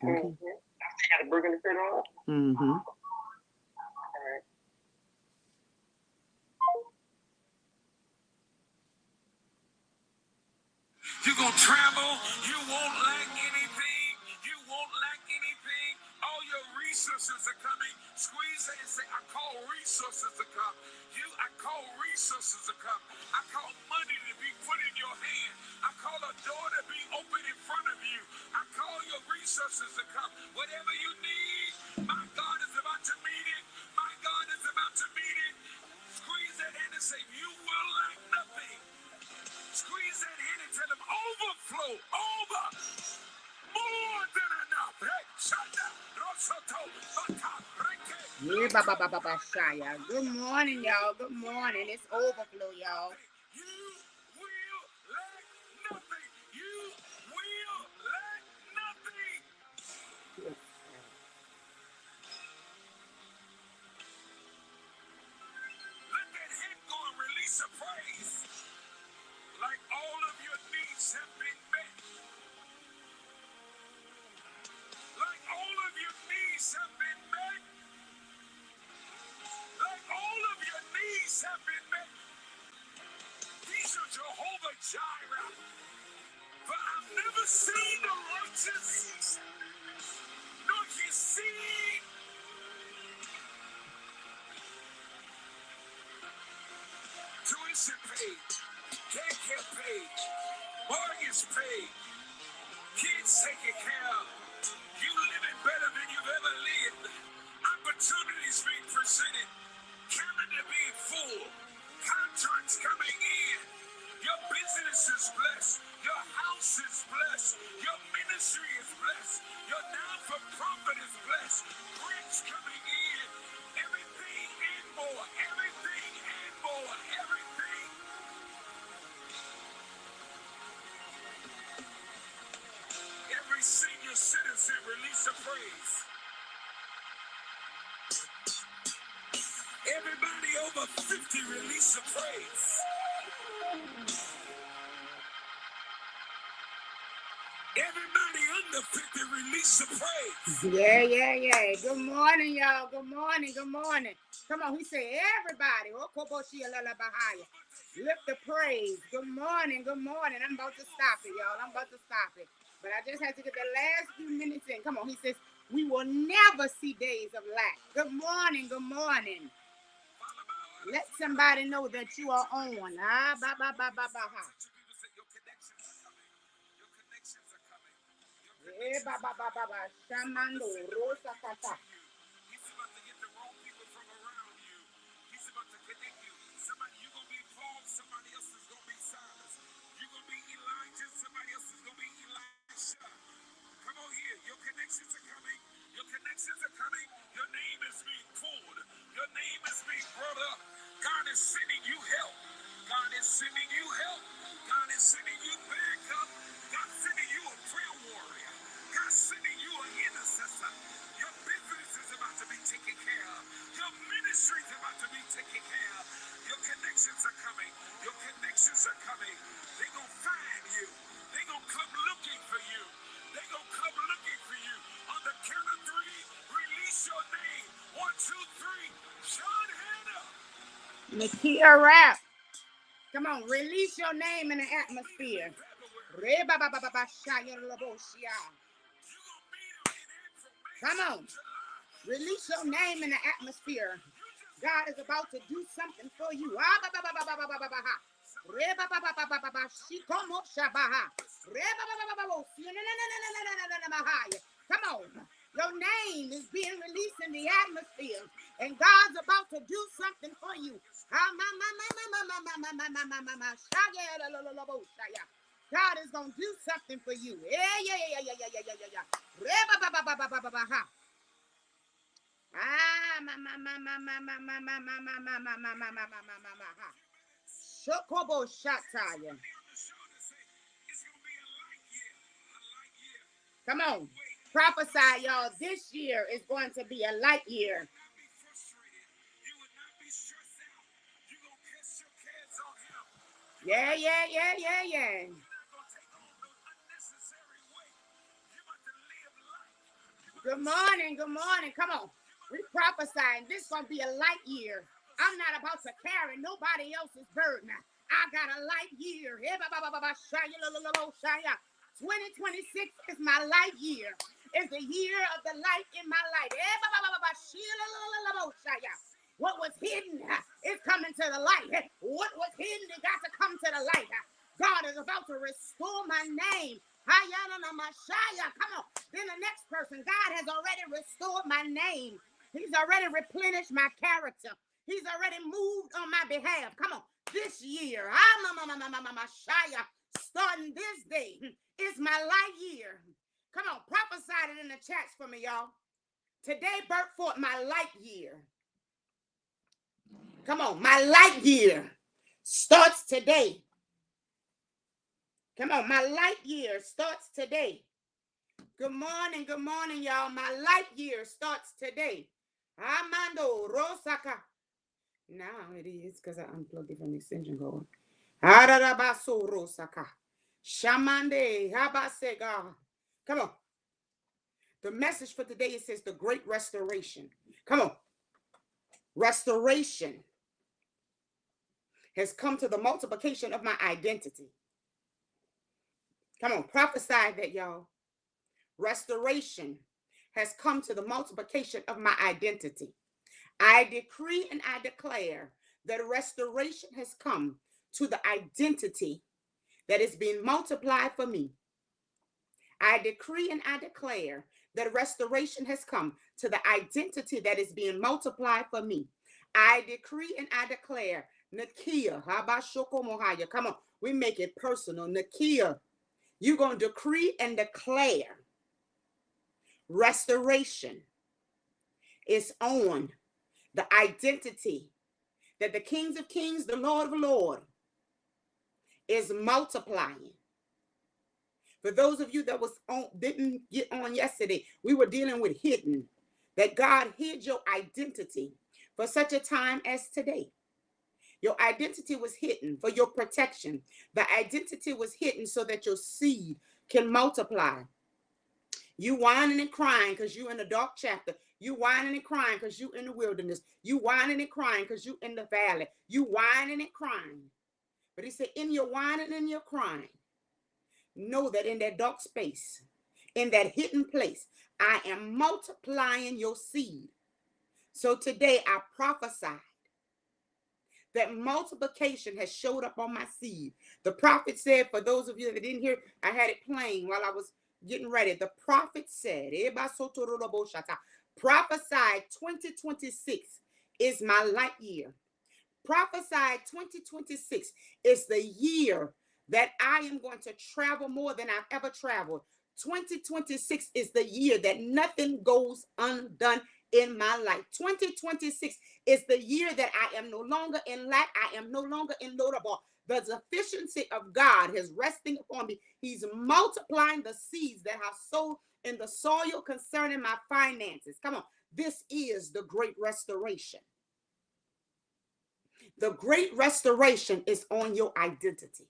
Okay. You got a burgundy shirt on? Mm-hmm. All right. You're going to travel. You won't lack anything. You won't lack anything. All your resources are coming. Squeeze it and say, I call resources to come. I call resources to come. I call money to be put in your hand. I call a door to be open in front of you. I call your resources to come. Whatever you need, my God is about to meet it. My God is about to meet it. Squeeze that hand and say, you will lack nothing. Squeeze that hand and tell him, overflow, over, more than enough. Hey, Shanda, Rosoto, Bata, Reke. Yeah, Shaya. Good morning, y'all. Good morning. It's overflow, y'all. You will lack nothing. You will lack nothing. Let that head go and release a praise. Like all of your needs have been met. Like all of your needs have been met. Like all of your needs have been met. These are Jehovah Jireh. For I've never seen the righteous, nor his seed. Tuition paid, daycare paid, mortgage paid, kids taken care of. You living better than you've ever lived. Opportunities being presented, calendar being full, contracts coming in. Your business is blessed. Your house is blessed. Your ministry is blessed. Your non-for-profit is blessed. Grants coming in. Everything and more. Everything and more. Everything. Every senior citizen release a praise. Everybody over 50 release a praise. Everybody under 50 release a praise. Yeah. Good morning, y'all. Good morning. Good morning. Come on, he said everybody. Lift the praise. Good morning. Good morning. I'm about to stop it, y'all. I'm about to stop it. But I just had to get the last few minutes in. Come on, he says, we will never see days of lack. Good morning. Good morning. Let somebody know that you are on. Ah, ba, ba, ba, ba, ba, ha. Eh, ba, ba, ba, ba, ba. Shamando, rosa, kata. He's about to get the wrong people from around you. He's about to connect you. Somebody, you're going to be Paul, somebody else is going to be Silas. You're going to be Elijah, somebody else is going to be Elisha. Come on here. Your connections are coming. Your connections are coming. Your name is being pulled. Your name is being brought up. God is sending you help. God is sending you help. God is sending you backup. God's sending you a prayer warrior. God's sending you an intercessor. Your business is about to be taken care of. Your ministry is about to be taken care of. Your connections are coming. Your connections are coming. They're going to find you. They're going to come looking for you. They're going to come looking for you. On the count of three, release your name. 1, 2, 3. John Hannah. Nakia Rap. Come on, release your name in the atmosphere. Come on, release your name in the atmosphere. God is about to do something for you. Come on. Your name is being released in the atmosphere, and God's about to do something for you. God is going to do something for you. Yeah. Shokobo Shataya. Come on. Prophesy, y'all. This year is going to be a light year. Yeah. Good morning. Good morning. Come on. We prophesying. This is going to be a light year. I'm not about to carry nobody else's burden. I got a light year. 2026 is my light year. It's the year of the light in my life. What was hidden is coming to the light. What was hidden has got to come to the light. God is about to restore my name. Come on. Then the next person, God has already restored my name. He's already replenished my character. He's already moved on my behalf. Come on. This year, starting this day, is my light year. Come on, prophesy it in the chats for me, y'all. Today birthed forth my light year. Come on, my light year starts today. Come on, my light year starts today. Good morning, y'all. My light year starts today. Armando Rosaka. Now it is because I unplugged it from the extension cord. Ararabaso Rosaka. Shamande Habasega. Come on. The message for today, it says the great restoration. Come on. Restoration has come to the multiplication of my identity. Come on, prophesy that, y'all. Restoration has come to the multiplication of my identity. I decree and I declare that restoration has come to the identity that is being multiplied for me. I decree and I declare that restoration has come to the identity that is being multiplied for me. I decree and I declare, Nakia, Habashoko Mohaya. Come on, we make it personal. Nakia, you're going to decree and declare restoration is on the identity that the Kings of Kings, the Lord of Lords, is multiplying. For those of you that didn't get on yesterday, we were dealing with hidden, that God hid your identity for such a time as today. Your identity was hidden for your protection. The identity was hidden so that your seed can multiply. You whining and crying because you in a dark chapter. You whining and crying because you in the wilderness. You whining and crying because you in the valley. You whining and crying. But he said, in your whining and your crying, know that in that dark space, in that hidden place, I am multiplying your seed. So today I prophesied that multiplication has showed up on my seed. The prophet said, for those of you that didn't hear, I had it playing while I was getting ready. The prophet said, prophesied 2026 is my light year. Prophesied 2026 is the year that I am going to travel more than I've ever traveled. 2026 is the year that nothing goes undone in my life. 2026 is the year that I am no longer in lack. I am no longer in Lodabar. The sufficiency of God is resting upon me. He's multiplying the seeds that have sown in the soil concerning my finances. Come on. This is the great restoration. The great restoration is on your identity.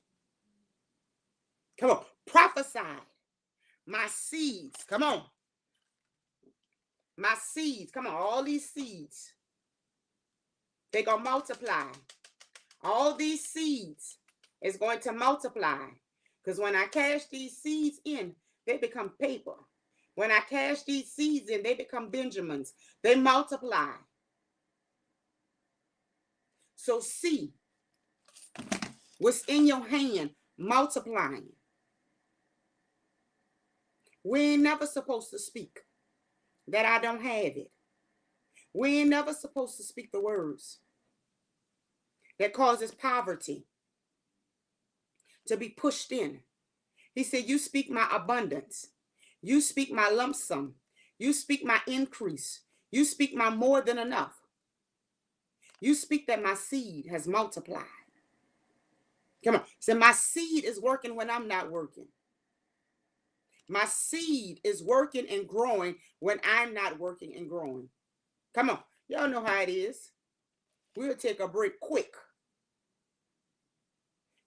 Come on. Prophesy. My seeds. Come on. My seeds. Come on. All these seeds. They're going to multiply. All these seeds is going to multiply. Because when I cash these seeds in, they become paper. When I cash these seeds in, they become Benjamins. They multiply. So see what's in your hand multiplying. We ain't never supposed to speak that I don't have it. We ain't never supposed to speak the words that causes poverty to be pushed in. He said, you speak my abundance. You speak my lump sum. You speak my increase. You speak my more than enough. You speak that my seed has multiplied. Come on. So my seed is working when I'm not working. My seed is working and growing when I'm not working and growing. Come on. Y'all know how it is. We'll take a break quick.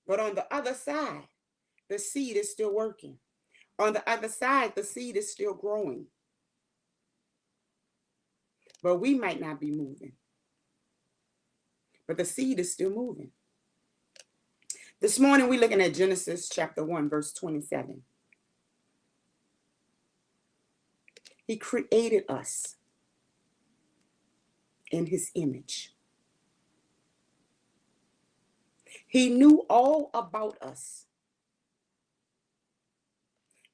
But on the other side, the seed is still working. On the other side, the seed is still growing. But we might not be moving. But the seed is still moving. This morning we're looking at Genesis chapter 1, verse 27. He created us in his image. He knew all about us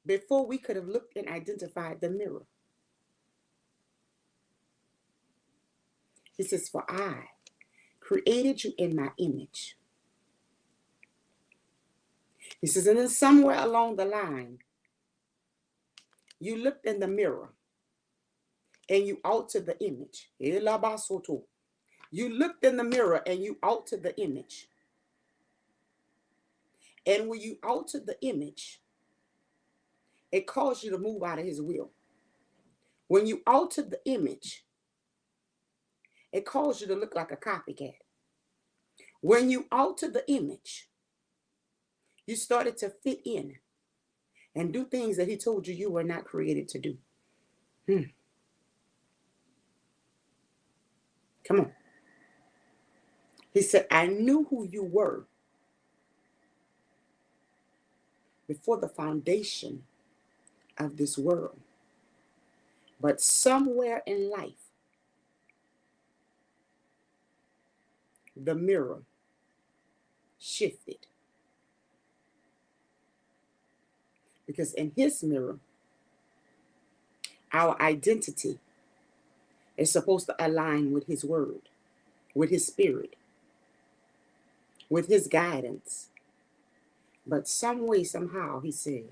before we could have looked and identified the mirror. He says, for I created you in my image. He says, and then somewhere along the line, you looked in the mirror and you altered the image. You looked in the mirror and you altered the image. And when you altered the image, it caused you to move out of his will. When you altered the image, it caused you to look like a copycat. When you altered the image, you started to fit in and do things that he told you you were not created to do. Come on. He said, I knew who you were before the foundation of this world. But somewhere in life, the mirror shifted. Because in his mirror, our identity is supposed to align with his word, with his spirit, with his guidance. But some way, somehow, he said,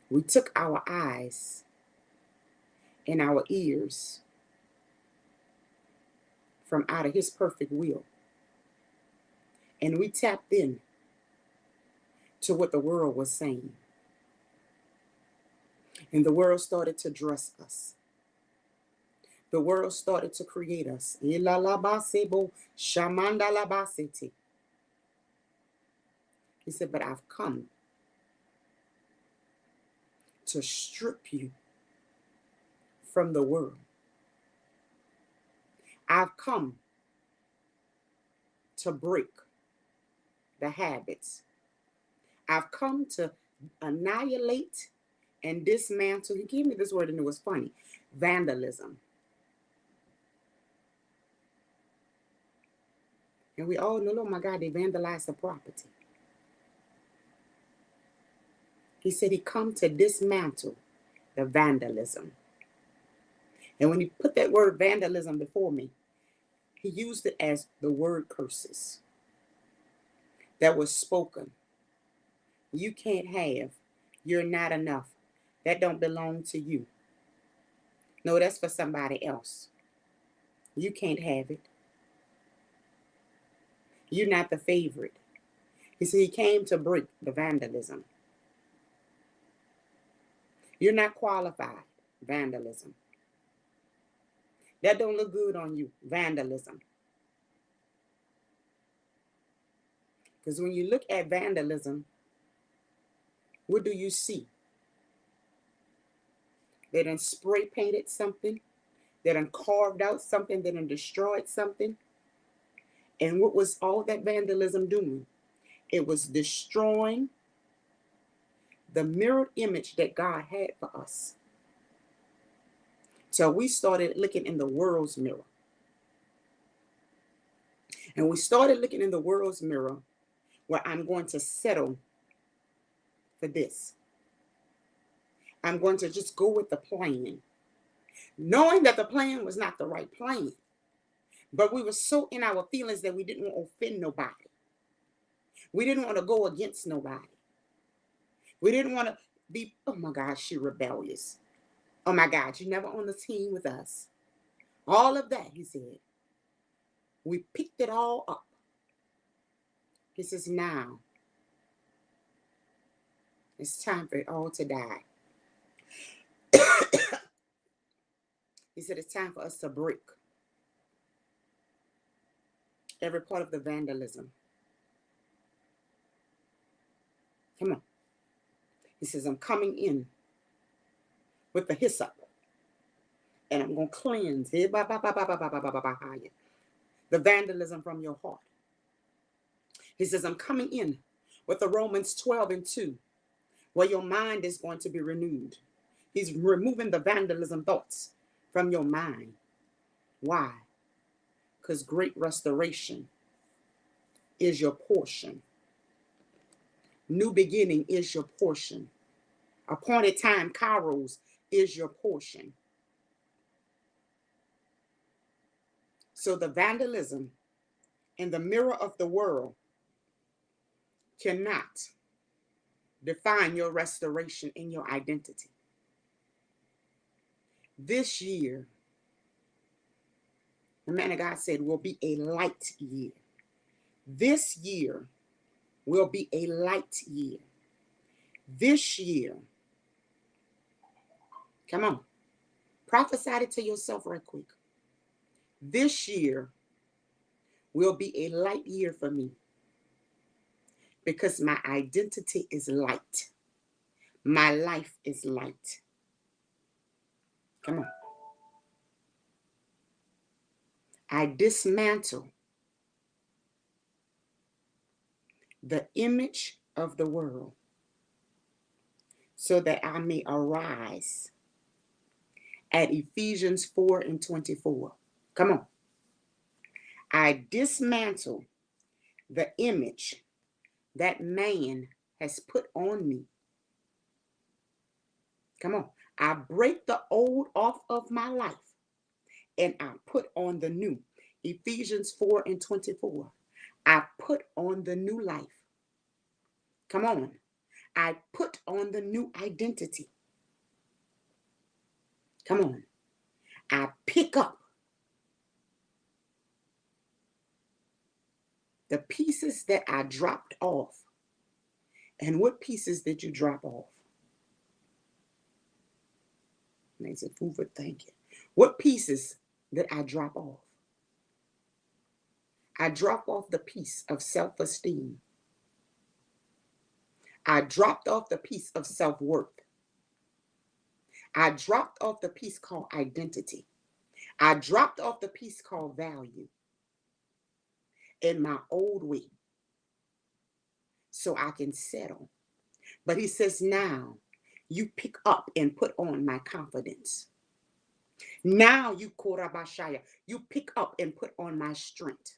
we took our eyes and our ears from out of his perfect will. And we tapped in to what the world was saying. And the world started to dress us. The world started to create us. He said, but I've come to strip you from the world. I've come to break the habits. I've come to annihilate and dismantle. He gave me this word and it was funny. Vandalism. And we all know, oh my God, they vandalized the property. He said he come to dismantle the vandalism. And when he put that word vandalism before me, he used it as the word curses that was spoken. You can't have. You're not enough. That don't belong to you. No, that's for somebody else. You can't have it. You're not the favorite. He said he came to break the vandalism. You're not qualified. Vandalism. That don't look good on you. Vandalism. Because when you look at vandalism, what do you see? They done spray painted something. They done carved out something. They done destroyed something. And what was all that vandalism doing? It was destroying the mirrored image that God had for us. So we started looking in the world's mirror. And we started looking in the world's mirror where I'm going to settle for this. I'm going to just go with the plan, knowing that the plan was not the right plan. But we were so in our feelings that we didn't want to offend nobody. We didn't want to go against nobody. We didn't want to be, oh my God, she rebellious. Oh my God, you're never on the team with us. All of that, he said. We picked it all up. He says, now it's time for it all to die. He said, it's time for us to break every part of the vandalism. Come on. He says, I'm coming in with the hyssop. And I'm going to cleanse the vandalism from your heart. He says, I'm coming in with the Romans 12:2, where your mind is going to be renewed. He's removing the vandalism thoughts from your mind. Why? Because great restoration is your portion. New beginning is your portion. Appointed time, kairos, is your portion. So the vandalism and the mirror of the world cannot define your restoration in your identity. This year, the man of God said, will be a light year. This year will be a light year. This year, come on, prophesy it to yourself right quick. This year will be a light year for me because my identity is light. My life is light. Come on. I dismantle the image of the world so that I may arise at Ephesians 4:24. Come on. I dismantle the image that man has put on me. Come on. I break the old off of my life and I put on the new. Ephesians 4:24. I put on the new life. Come on. I put on the new identity. Come on. I pick up the pieces that I dropped off. And what pieces did you drop off? And they said, food for thinking. What pieces did I drop off? I drop off the piece of self-esteem. I dropped off the piece of self-worth. I dropped off the piece called identity. I dropped off the piece called value in my old way so I can settle. But he says, now you pick up and put on my confidence. Now you korabashaya, you pick up and put on my strength.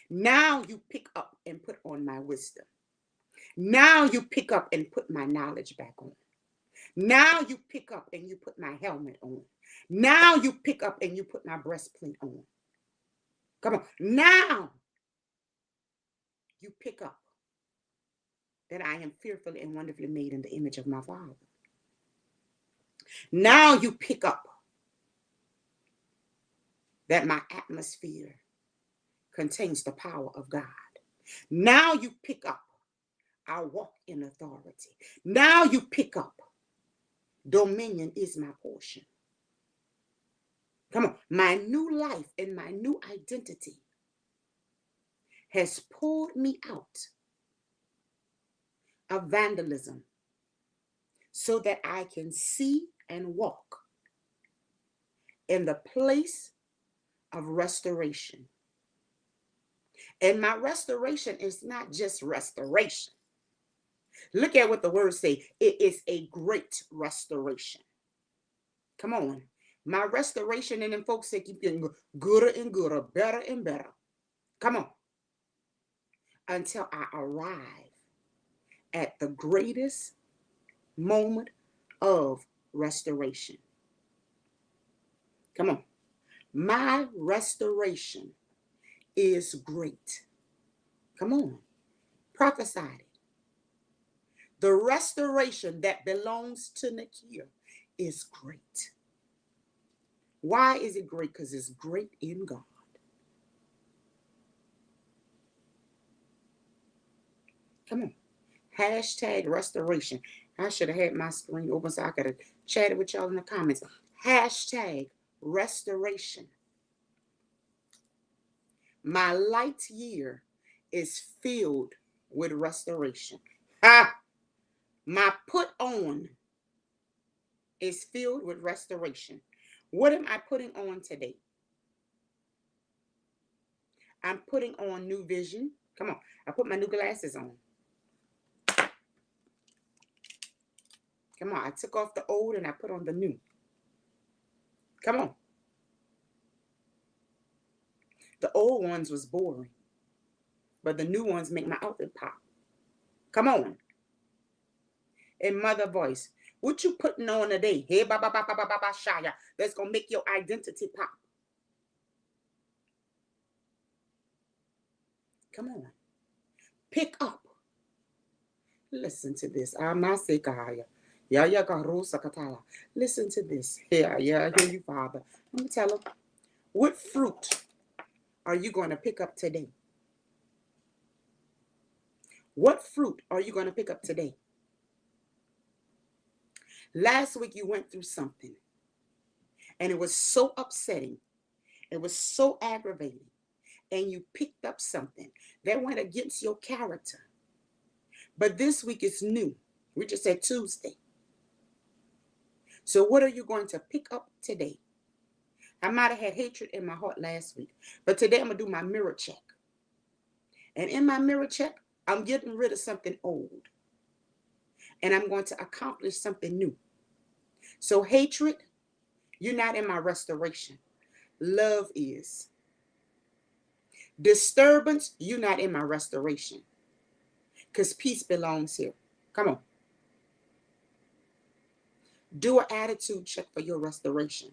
Now you pick up and put on my wisdom. Now you pick up and put my knowledge back on. Now you pick up and you put my helmet on. Now you pick up and you put my breastplate on. Come on. Now you pick up that I am fearfully and wonderfully made in the image of my Father. Now you pick up that my atmosphere contains the power of God. Now you pick up, I walk in authority. Now you pick up, dominion is my portion. Come on, my new life and my new identity has pulled me out of vandalism so that I can see and walk in the place of restoration. And my restoration is not just restoration. Look at what the words say. It is a great restoration. Come on. My restoration, and then folks say keep getting gooder and gooder, better and better. Come on. Until I arrive at the greatest moment of restoration. Come on. My restoration is great. Come on. Prophesy it. The restoration that belongs to Nakia is great. Why is it great? Because it's great in God. Come on. Hashtag restoration. I should have had my screen open so I could have chatted with y'all in the comments. Hashtag restoration. My light year is filled with restoration. My put on is filled with restoration. What am I putting on today? I'm putting on new vision. Come on. I put my new glasses on. Come on. I took off the old and I put on the new. Come on. The old ones was boring, but the new ones make my outfit pop. Come on. In mother voice, what you putting on today? Hey, ba ba ba ba ba ba ba shaya. That's gonna make your identity pop. Come on. Pick up. Listen to this. Amasekaya. Ya ya garosa katala. Listen to this. Yeah, I hear you, Father. Let me tell them. What fruit are you going to pick up today? What fruit are you going to pick up today? Last week you went through something and it was so upsetting. It was so aggravating. And you picked up something that went against your character. But this week is new. We just said Tuesday. So what are you going to pick up today? I might have had hatred in my heart last week, but today I'm going to do my mirror check. And in my mirror check, I'm getting rid of something old. And I'm going to accomplish something new. So hatred, you're not in my restoration. Love is. Disturbance, you're not in my restoration. Because peace belongs here. Come on. Do an attitude check for your restoration.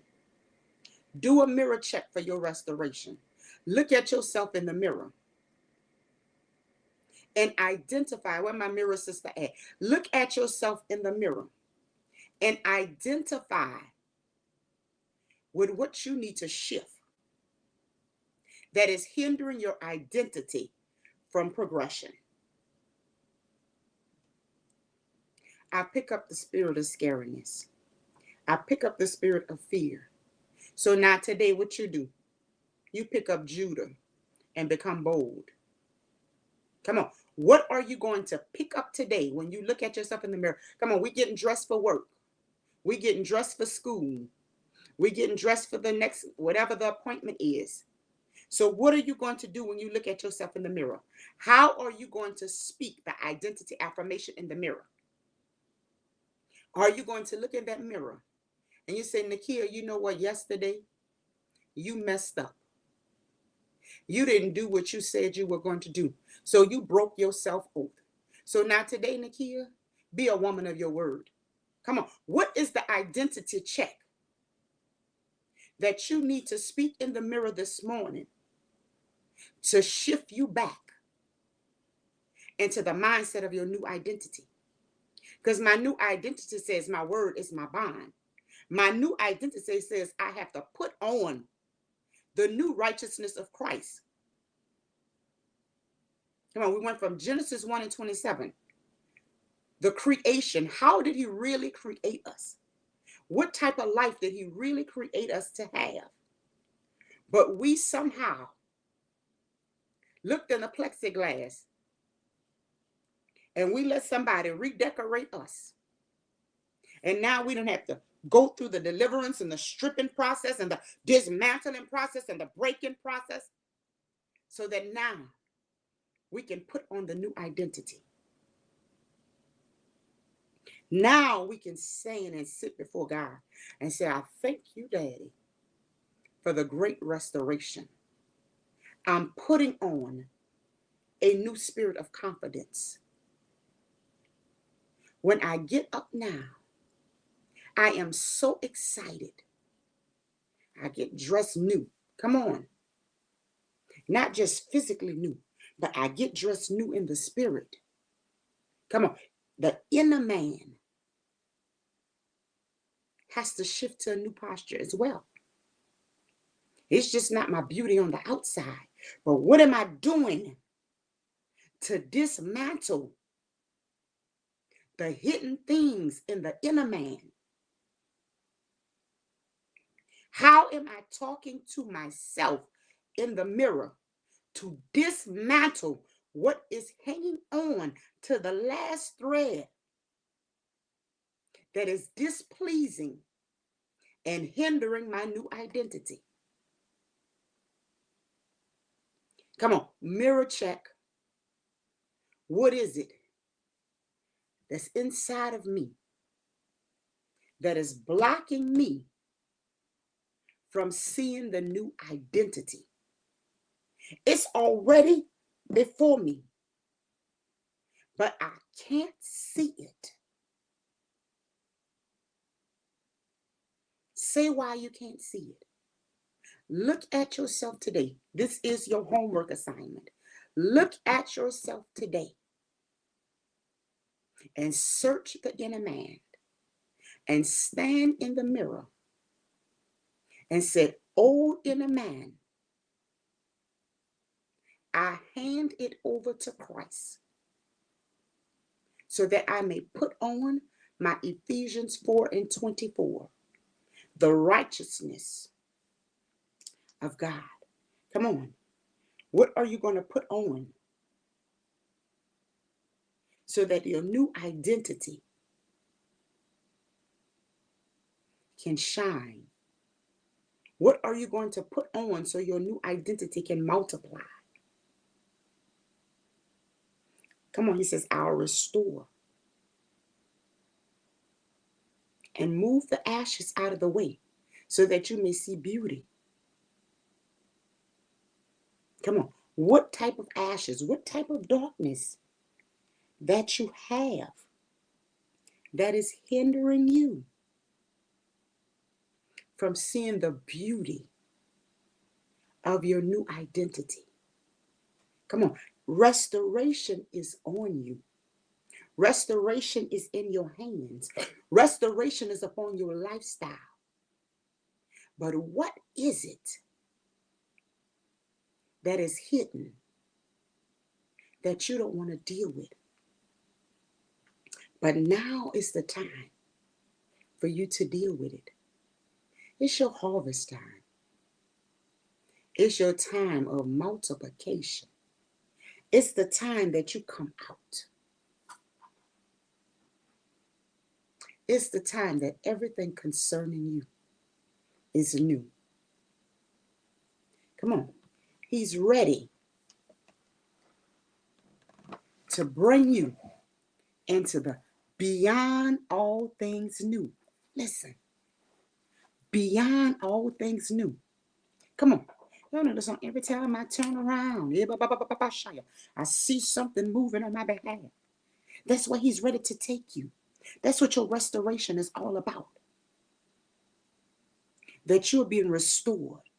Do a mirror check for your restoration. Look at yourself in the mirror. And identify where my mirror sister at. Look at yourself in the mirror. And identify with what you need to shift that is hindering your identity from progression. I pick up the spirit of scariness. I pick up the spirit of fear. So now today, what you do? You pick up Judah and become bold. Come on. What are you going to pick up today when you look at yourself in the mirror? Come on, we're getting dressed for work. We're getting dressed for school. We're getting dressed for the next, whatever the appointment is. So what are you going to do when you look at yourself in the mirror? How are you going to speak the identity affirmation in the mirror? Are you going to look in that mirror and you say, Nakia, you know what? Yesterday, you messed up. You didn't do what you said you were going to do. So you broke your self-oath. So now today, Nakia, be a woman of your word. Come on. What is the identity check that you need to speak in the mirror this morning to shift you back into the mindset of your new identity? Because my new identity says my word is my bond. My new identity says I have to put on the new righteousness of Christ. Come on, we went from Genesis 1:27. The creation, how did he really create us? What type of life did he really create us to have? But we somehow looked in the plexiglass and we let somebody redecorate us. And now we don't have to go through the deliverance and the stripping process and the dismantling process and the breaking process, so that now we can put on the new identity. Now we can stand and sit before God and say, I thank you, Daddy, for the great restoration. I'm putting on a new spirit of confidence. When I get up now, I am so excited. I get dressed new. Come on. Not just physically new, but I get dressed new in the spirit. Come on. The inner man has to shift to a new posture as well. It's just not my beauty on the outside, but what am I doing to dismantle the hidden things in the inner man? How am I talking to myself in the mirror to dismantle what is hanging on to the last thread that is displeasing and hindering my new identity. Come on, mirror check. What is it that's inside of me that is blocking me from seeing the new identity? It's already before me, but I can't see it. Say why you can't see it. Look at yourself today. This is your homework assignment. Look at yourself today and search the inner man and stand in the mirror and say, "Oh, inner man, I hand it over to Christ so that I may put on my Ephesians 4:24, the righteousness of God." Come on. What are you going to put on so that your new identity can shine? What are you going to put on so your new identity can multiply? Come on, he says, "I'll restore and move the ashes out of the way so that you may see beauty." Come on. What type of ashes, what type of darkness that you have that is hindering you from seeing the beauty of your new identity? Come on. Restoration is on you. Restoration is in your hands. Restoration is upon your lifestyle. But what is it that is hidden that you don't want to deal with? But now is the time for you to deal with it. It's your harvest time. It's your time of multiplication. It's the time that you come out. It's the time that everything concerning you is new. Come on. He's ready to bring you into the beyond all things new. Listen, beyond all things new. Come on. Y'all know the song, "Every time I turn around, I see something moving on my behalf." That's where he's ready to take you. That's what your restoration is all about. That you're being restored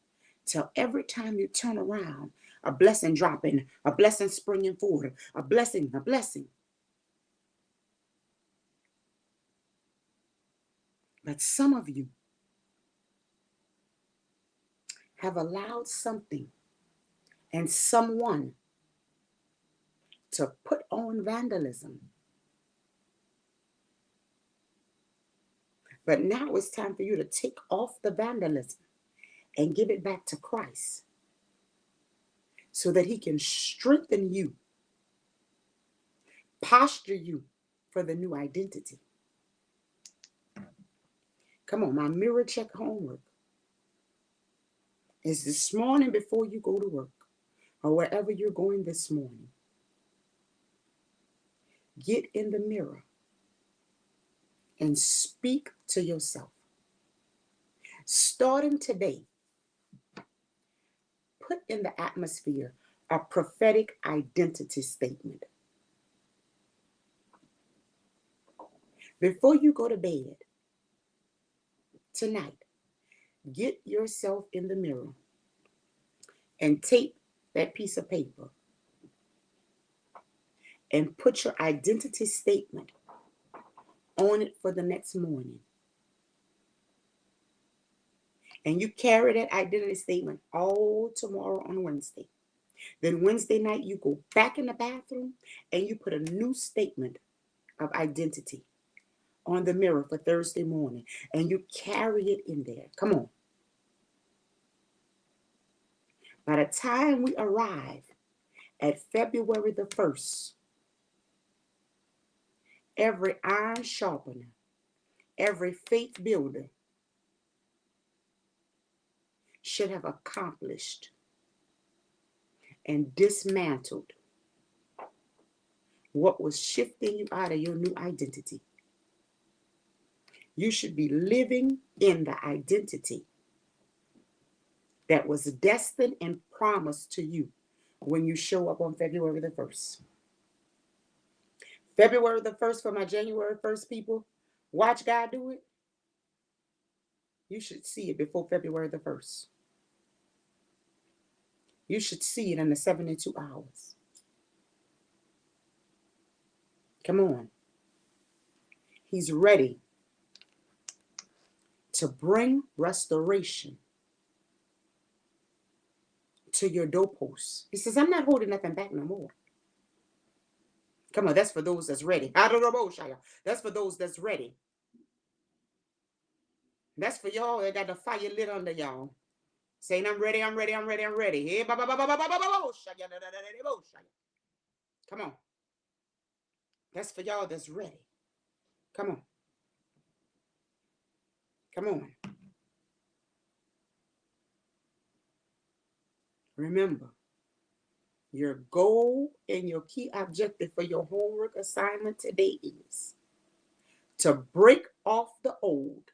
till every time you turn around, a blessing dropping, a blessing springing forward, a blessing, a blessing. But some of you have allowed something and someone to put on vandalism. But now it's time for you to take off the vandalism and give it back to Christ so that he can strengthen you, posture you for the new identity. Come on, my mirror check homework is this morning before you go to work or wherever you're going this morning. Get in the mirror and speak to yourself. Starting today, put in the atmosphere a prophetic identity statement. Before you go to bed tonight, get yourself in the mirror and take that piece of paper and put your identity statement on it for the next morning. And you carry that identity statement all tomorrow on Wednesday. Then Wednesday night, you go back in the bathroom and you put a new statement of identity on the mirror for Thursday morning. And you carry it in there. Come on. By the time we arrive at February the 1st, every iron sharpener, every faith builder should have accomplished and dismantled what was shifting you out of your new identity. You should be living in the identity that was destined and promised to you when you show up on February the 1st. February the 1st for my January 1st people. Watch God do it. You should see it before February the 1st. You should see it in the 72 hours. Come on. He's ready to bring restoration to your doorposts. He says, I'm not holding nothing back no more. Come on, that's for those that's ready. That's for those that's ready. That's for y'all that got the fire lit under y'all. Saying, I'm ready, I'm ready, I'm ready, I'm ready. Come on. That's for y'all that's ready. Come on. Come on. Remember, your goal and your key objective for your homework assignment today is to break off the old,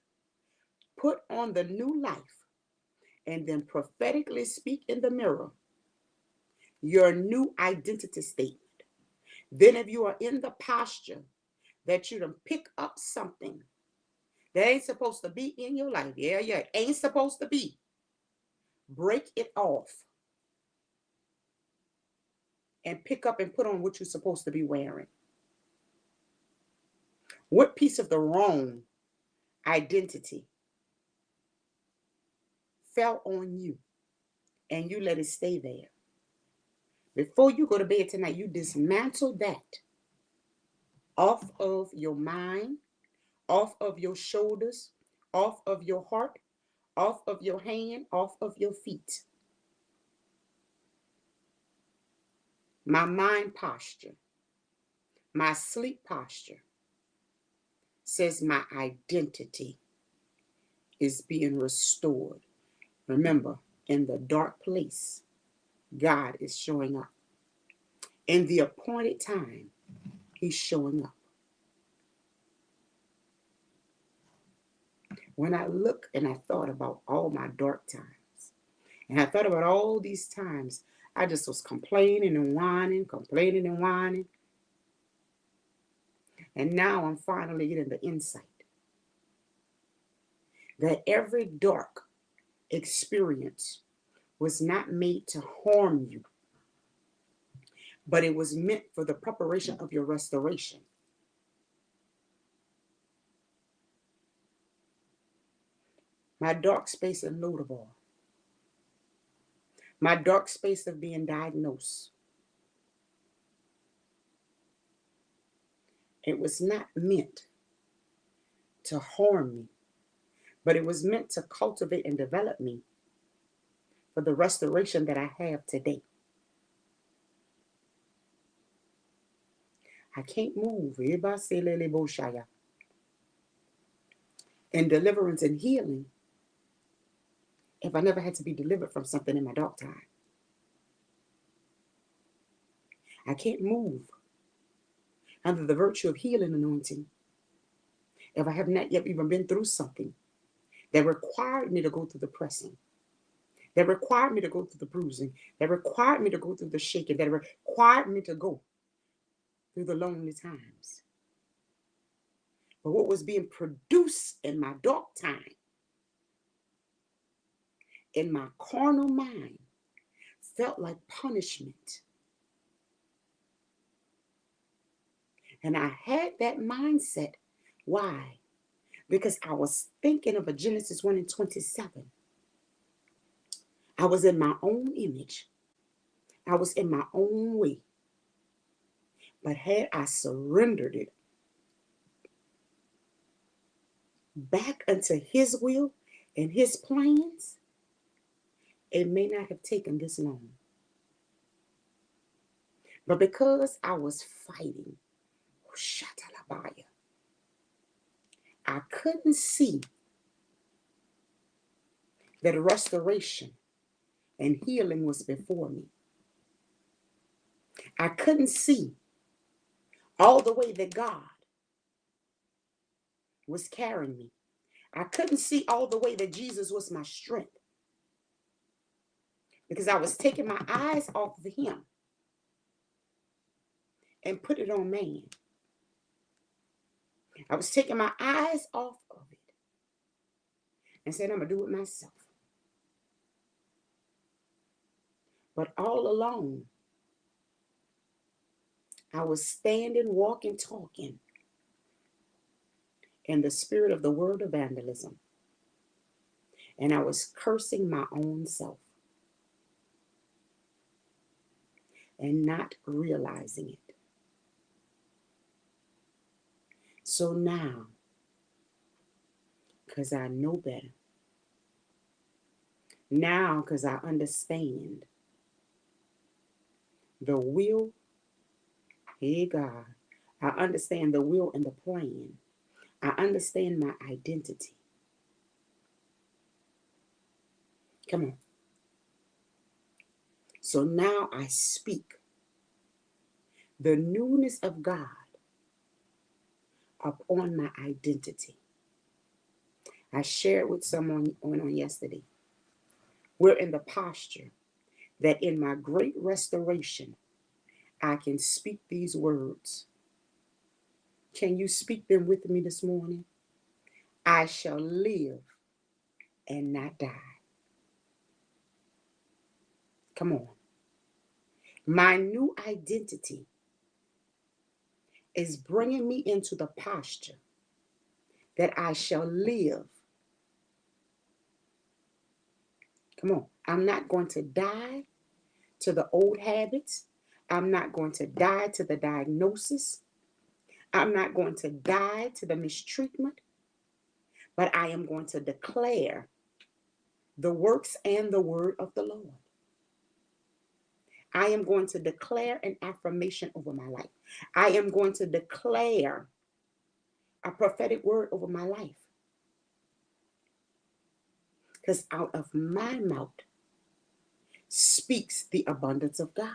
put on the new life, and then prophetically speak in the mirror your new identity statement. Then if you are in the posture that you done pick up something that ain't supposed to be in your life, ain't supposed to be, break it off and pick up and put on what you're supposed to be wearing. What piece of the wrong identity fell on you and you let it stay there? Before you go to bed tonight, you dismantle that off of your mind, off of your shoulders, off of your heart, off of your hand, off of your feet. My mind posture, my sleep posture says my identity is being restored. Remember, in the dark place, God is showing up. In the appointed time, he's showing up. When I look and I thought about all my dark times, and I thought about all these times, I just was complaining and whining. And now I'm finally getting the insight that every dark experience was not made to harm you, but it was meant for the preparation of your restoration. My dark space in Lodabar, my dark space of being diagnosed, it was not meant to harm me, but it was meant to cultivate and develop me for the restoration that I have today. I can't move in deliverance and healing if I never had to be delivered from something in my dark time. I can't move under the virtue of healing anointing if I have not yet even been through something that required me to go through the pressing, that required me to go through the bruising, that required me to go through the shaking, that required me to go through the lonely times. But what was being produced in my dark time, in my carnal mind, felt like punishment. And I had that mindset. Why? Because I was thinking of a Genesis 1:27. I was in my own image. I was in my own way. But had I surrendered it back unto his will and his plans, it may not have taken this long. But because I was fighting, I couldn't see that restoration and healing was before me. I couldn't see all the way that God was carrying me. I couldn't see all the way that Jesus was my strength, because I was taking my eyes off of him and put it on man. I was taking my eyes off of it and said, I'm going to do it myself. But all along, I was standing, walking, talking in the spirit of the word evangelism. And I was cursing my own self and not realizing it. So now, because I know better, now because I understand the will, hey God, I understand the will and the plan. I understand my identity. Come on. So now I speak the newness of God upon my identity. I shared with someone on yesterday. We're in the posture that in my great restoration, I can speak these words. Can you speak them with me this morning? I shall live and not die. Come on. My new identity is bringing me into the posture that I shall live. Come on. I'm not going to die to the old habits. I'm not going to die to the diagnosis. I'm not going to die to the mistreatment, but I am going to declare the works and the word of the Lord. I am going to declare an affirmation over my life. I am going to declare a prophetic word over my life. Because out of my mouth speaks the abundance of God.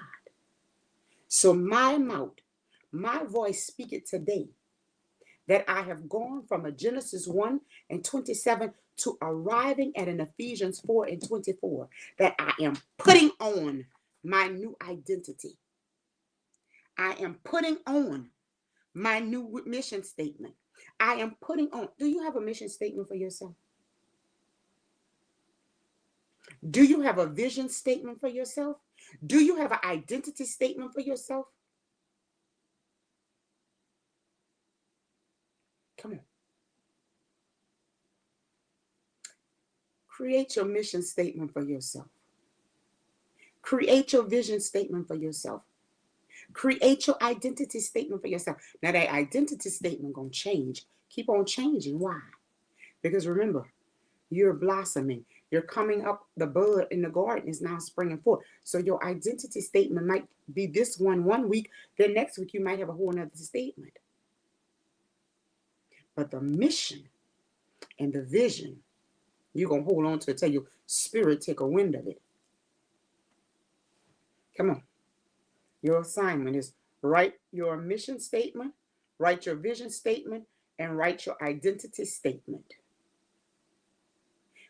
So my mouth, my voice, speak it today, that I have gone from a Genesis 1:27 to arriving at an Ephesians 4:24, that I am putting on my new identity. I am putting on my new mission statement. I am putting on. Do you have a mission statement for yourself? Do you have a vision statement for yourself? Do you have an identity statement for yourself? Come on. Create your mission statement for yourself. Create your vision statement for yourself. Create your identity statement for yourself. Now that identity statement gonna change. Keep on changing. Why? Because remember, you're blossoming. You're coming up. The bud in the garden is now springing forth. So your identity statement might be this one week. Then next week you might have a whole other statement. But the mission and the vision, you're going to hold on to it till your spirit take a wind of it. Come on. Your assignment is write your mission statement, write your vision statement, and write your identity statement.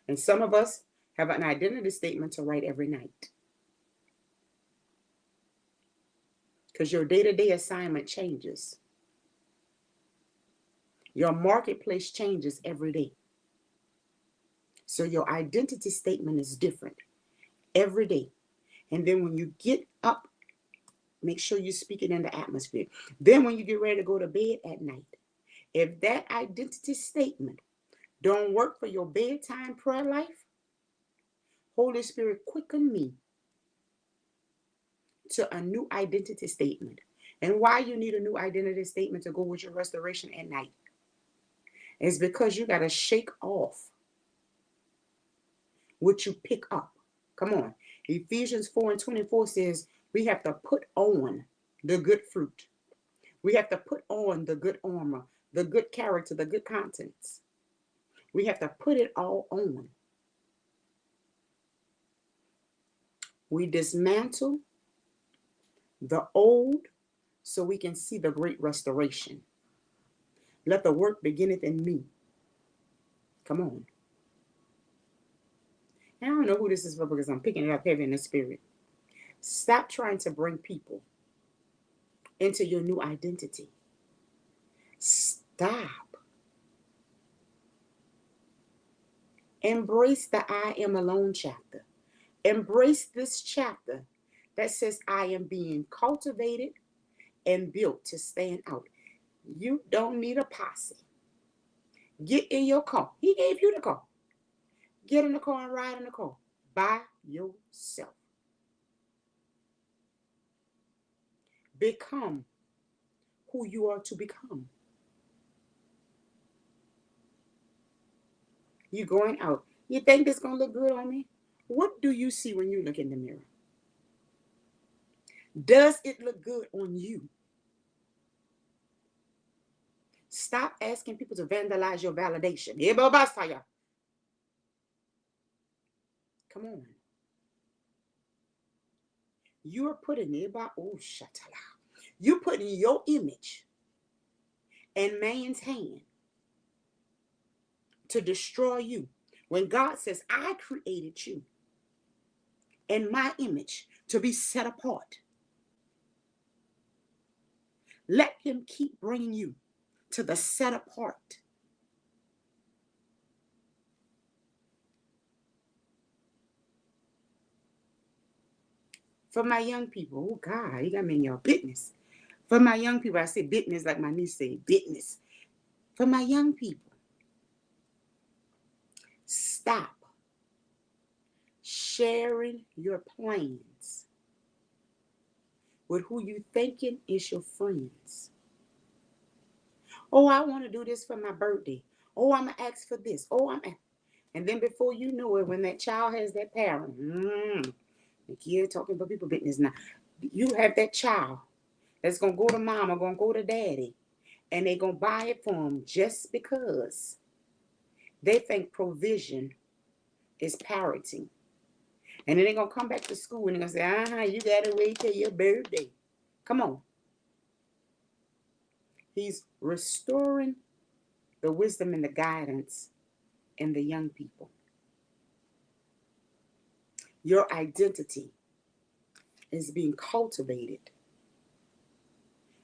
And some of us have an identity statement to write every night. Because your day-to-day assignment changes. Your marketplace changes every day. So your identity statement is different every day. And then when you get up, make sure you speak it in the atmosphere. Then when you get ready to go to bed at night, if that identity statement don't work for your bedtime prayer life, Holy Spirit, quicken me to a new identity statement. And why you need a new identity statement to go with your restoration at night is because you got to shake off what you pick up. Come on. Ephesians 4:24 says we have to put on the good fruit. We have to put on the good armor, the good character, the good contents. We have to put it all on. We dismantle the old so we can see the great restoration. Let the work beginneth in me. Come on. I don't know who this is for because I'm picking it up heavy in the spirit. Stop trying to bring people into your new identity. Stop. Embrace the I am alone chapter. Embrace this chapter that says I am being cultivated and built to stand out. You don't need a posse. Get in your car. He gave you the car. Get in the car and ride in the car by yourself. Become who you are to become. You going out. You think this going to look good on me? What do you see when you look in the mirror? Does it look good on you? Stop asking people to vandalize your validation. Come on. You're putting you're putting your image in man's hand to destroy you. When God says, I created you in my image to be set apart. Let him keep bringing you to the set apart. For my young people, oh God, you got me in your business. For my young people, I say business like my niece said, business. For my young people, stop sharing your plans with who you thinking is your friends. Oh, I want to do this for my birthday. Oh, I'm going to ask for this. And then before you know it, when that child has that parent, the kid talking about people business now, you have that child that's going to go to mama, going to go to daddy, and they're going to buy it for them just because they think provision is parroting. And then they're going to come back to school and they're going to say, you got to wait till your birthday. Come on. He's restoring the wisdom and the guidance in the young people. Your identity is being cultivated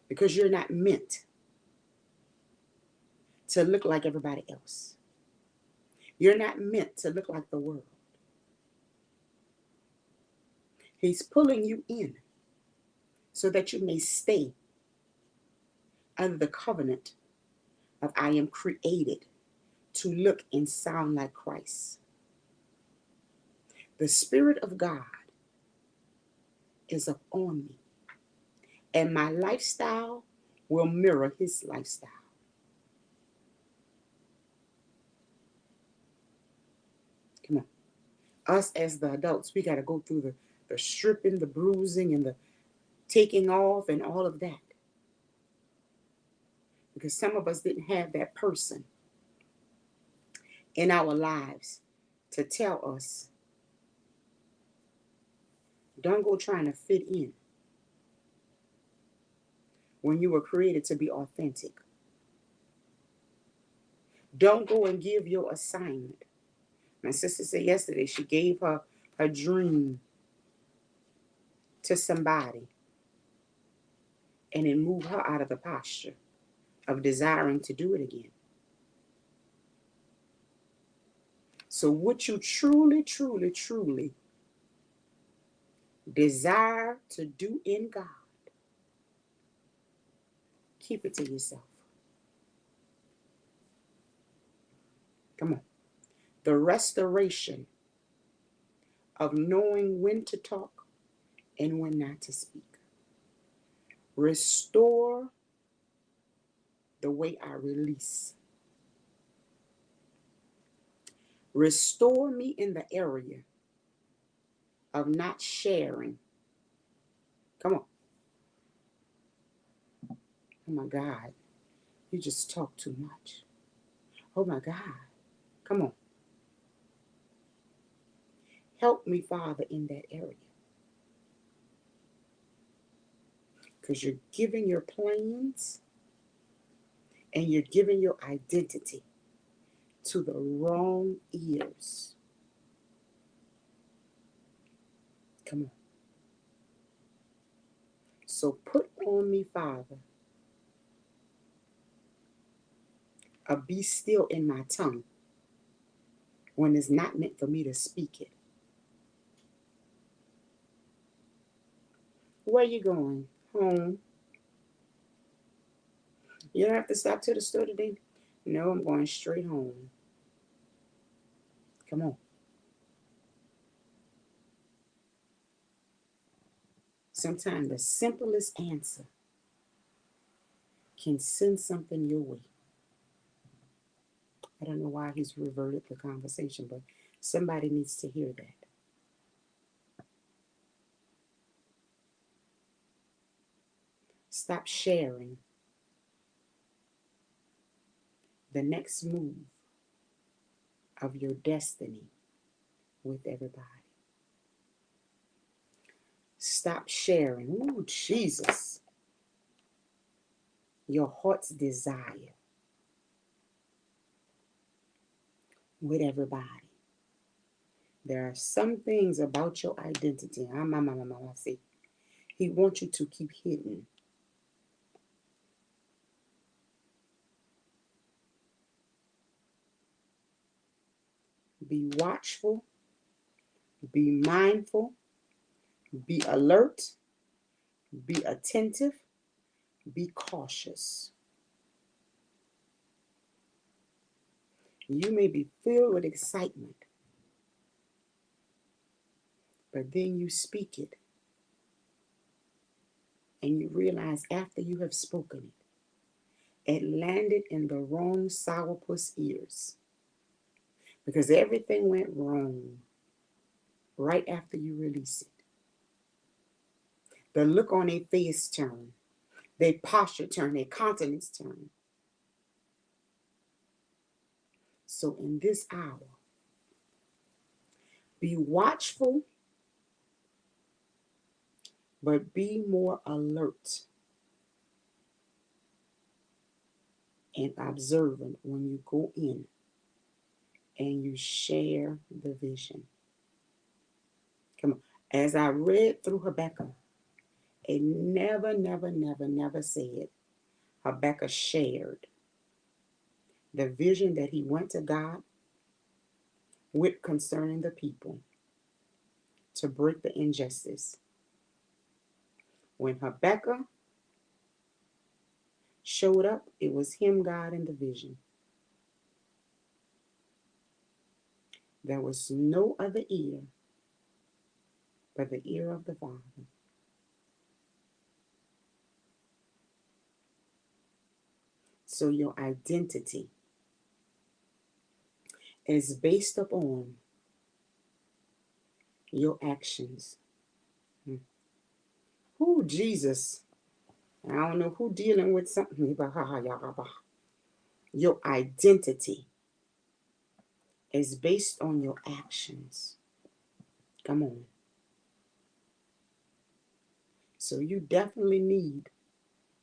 because you're not meant to look like everybody else. You're not meant to look like the world. He's pulling you in so that you may stay under the covenant of I am created to look and sound like Christ. The Spirit of God is upon me, and my lifestyle will mirror his lifestyle. Come on. Us as the adults, we got to go through the stripping, the bruising, and the taking off and all of that. Because some of us didn't have that person in our lives to tell us, don't go trying to fit in when you were created to be authentic. Don't go and give your assignment. My sister said yesterday she gave her dream to somebody and it moved her out of the posture of desiring to do it again. So what you truly, truly, truly desire to do in God, keep it to yourself. Come on. The restoration of knowing when to talk and when not to speak. Restore the way I release. Restore me in the area of not sharing. Come on. Oh my God. You just talk too much. Oh my God. Come on. Help me, Father, in that area. Because you're giving your plans and you're giving your identity to the wrong ears. Come on. So put on me, Father, a be still in my tongue when it's not meant for me to speak it. Where you going? Home. You don't have to stop to the store today? No, I'm going straight home. Come on. Sometimes the simplest answer can send something your way. I don't know why he's reverted the conversation, but somebody needs to hear that. Stop sharing the next move of your destiny with everybody. Stop sharing, ooh, Jesus, your heart's desire with everybody. There are some things about your identity, see, he wants you to keep hidden. Be watchful, be mindful, be alert, be attentive, be cautious. You may be filled with excitement, but then you speak it and you realize after you have spoken it, it landed in the wrong sourpuss ears because everything went wrong right after you release it. The look on their face turned, their posture turned, their countenance turned. So in this hour, be watchful, but be more alert and observant when you go in and you share the vision. Come on. As I read through Habakkuk, it never said Habakkuk shared the vision that he went to God with concerning the people to break the injustice. When Habakkuk showed up, it was him, God, and the vision. There was no other ear but the ear of the Father. So your identity is based upon your actions. Who, Jesus? I don't know who dealing with something. Your identity is based on your actions. Come on. So you definitely need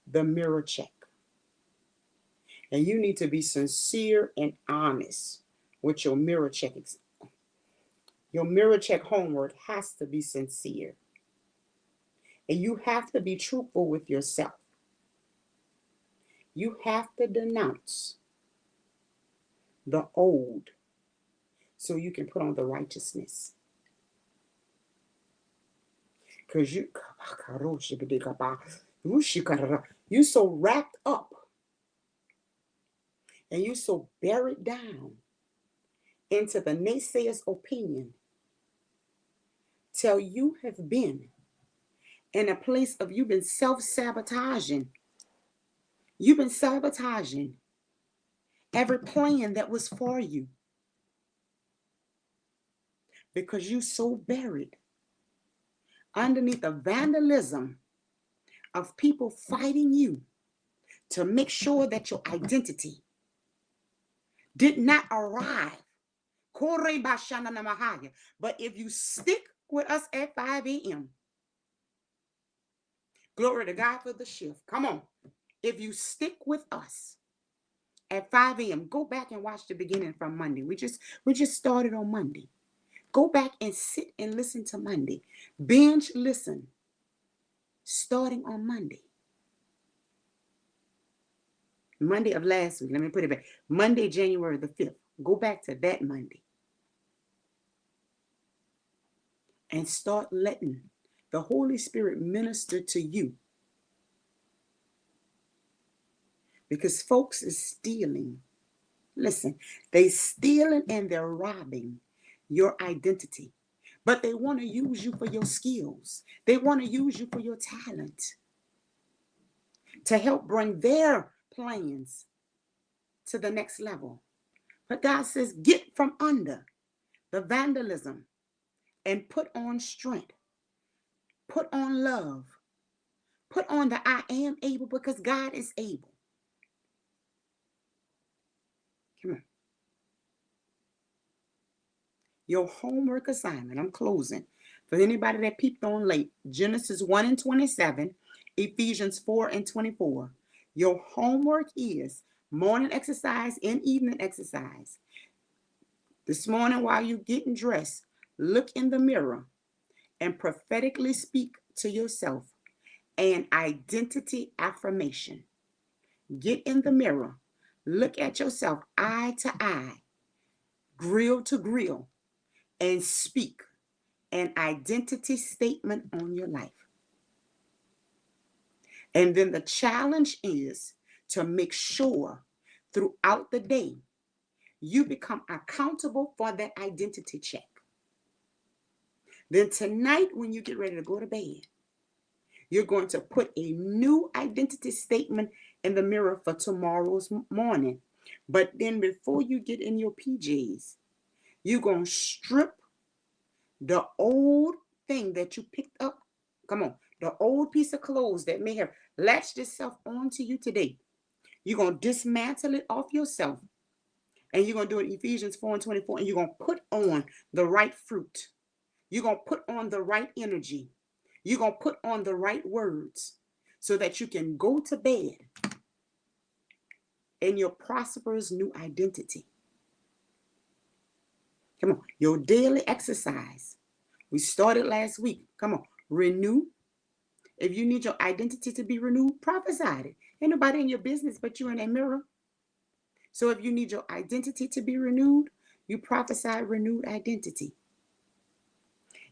the mirror check. And you need to be sincere and honest with your mirror check. Your mirror check homework has to be sincere. And you have to be truthful with yourself. You have to denounce the old so you can put on the righteousness. Because you so wrapped up and you so buried down into the naysayer's opinion till you have been in a place of you've been self-sabotaging. You've been sabotaging every plan that was for you because you so buried underneath the vandalism of people fighting you to make sure that your identity did not arrive. But if you stick with us at 5 a.m., Glory to God for the shift. Come on. If you stick with us at 5 a.m., go back and watch the beginning from Monday. We just started on Monday. Go back and sit and listen to Monday. Binge listen starting on Monday. Monday of last week. Let me put it back. Monday, January the 5th. Go back to that Monday and start letting the Holy Spirit minister to you. Because folks is stealing. Listen, they stealing and they're robbing your identity. But they want to use you for your skills. They want to use you for your talent to help bring their plans to the next level. But God says, get from under the vandalism and put on strength. Put on love. Put on the I am able, because God is able. Come on. Your homework assignment, I'm closing. For anybody that peeped on late, Genesis 1 and 27, Ephesians 4 and 24. Your homework is morning exercise and evening exercise. This morning, while you're getting dressed, look in the mirror and prophetically speak to yourself an identity affirmation. Get in the mirror, look at yourself eye to eye, grill to grill, and speak an identity statement on your life. And then the challenge is to make sure throughout the day you become accountable for that identity check. Then tonight, when you get ready to go to bed, you're going to put a new identity statement in the mirror for tomorrow's morning. But then before you get in your PJs, you're going to strip the old thing that you picked up. Come on. The old piece of clothes that may have latched itself onto you today. You're going to dismantle it off yourself. And you're going to do it Ephesians 4 and 24. And you're going to put on the right fruit. You're going to put on the right energy. You're going to put on the right words so that you can go to bed in your prosperous new identity. Come on. Your daily exercise. We started last week. Come on. Renew. If you need your identity to be renewed, prophesy it. Ain't nobody in your business but you in that mirror. So if you need your identity to be renewed, you prophesy renewed identity.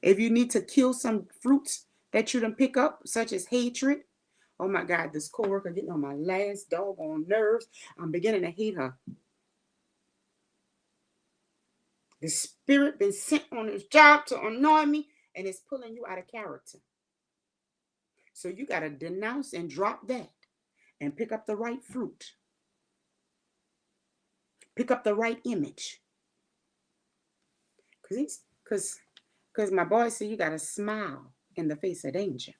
If you need to kill some fruits that you done pick up, such as hatred. Oh my God, this coworker getting on my last doggone nerves. I'm beginning to hate her. The spirit been sent on his job to annoy me, and it's pulling you out of character. So you got to denounce and drop that and pick up the right fruit. Pick up the right image. Because my boy said you got to smile in the face of danger.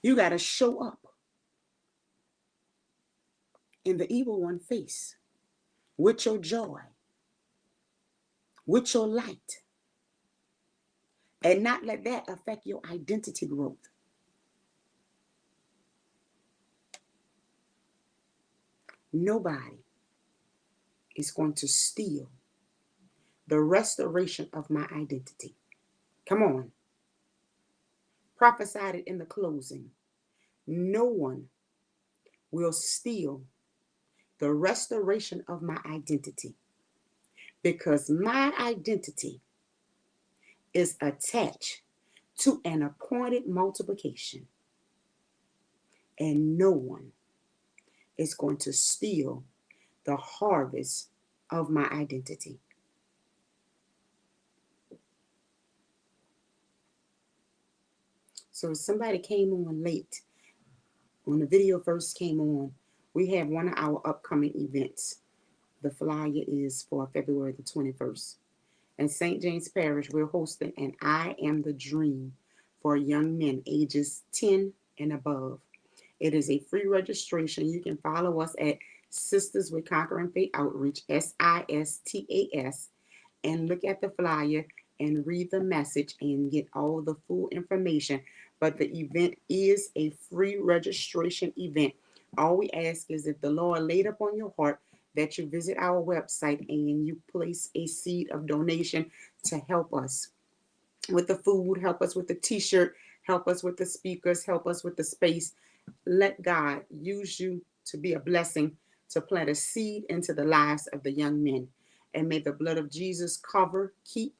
You got to show up in the evil one's face with your joy, with your light, and not let that affect your identity growth. Nobody is going to steal the restoration of my identity. Come on. Prophesied it in the closing. No one will steal the restoration of my identity, because my identity is attached to an appointed multiplication, and no one is going to steal the harvest of my identity. So if somebody came on late, when the video first came on, we have one of our upcoming events. The flyer is for February the 21st. In St. James Parish, we're hosting an I Am the Dream for young men ages 10 and above. It is a free registration. You can follow us at Sisters with Conquering Faith Outreach, SISTAS, and look at the flyer. and read the message and get all the full information. But the event is a free registration event. All we ask is if the Lord laid upon your heart that you visit our website and you place a seed of donation to help us with the food, help us with the t-shirt, help us with the speakers, help us with the space. Let God use you to be a blessing, to plant a seed into the lives of the young men. And may the blood of Jesus cover, keep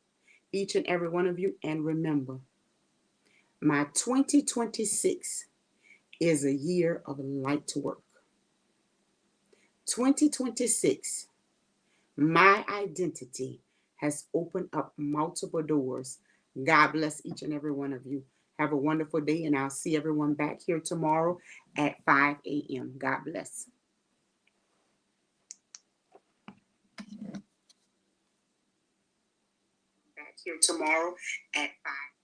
each and every one of you. And remember, my 2026 is a year of light work. 2026, my identity has opened up multiple doors. God bless each and every one of you. Have a wonderful day, and I'll see everyone back here tomorrow at 5 a.m. God bless. Back here tomorrow at 5.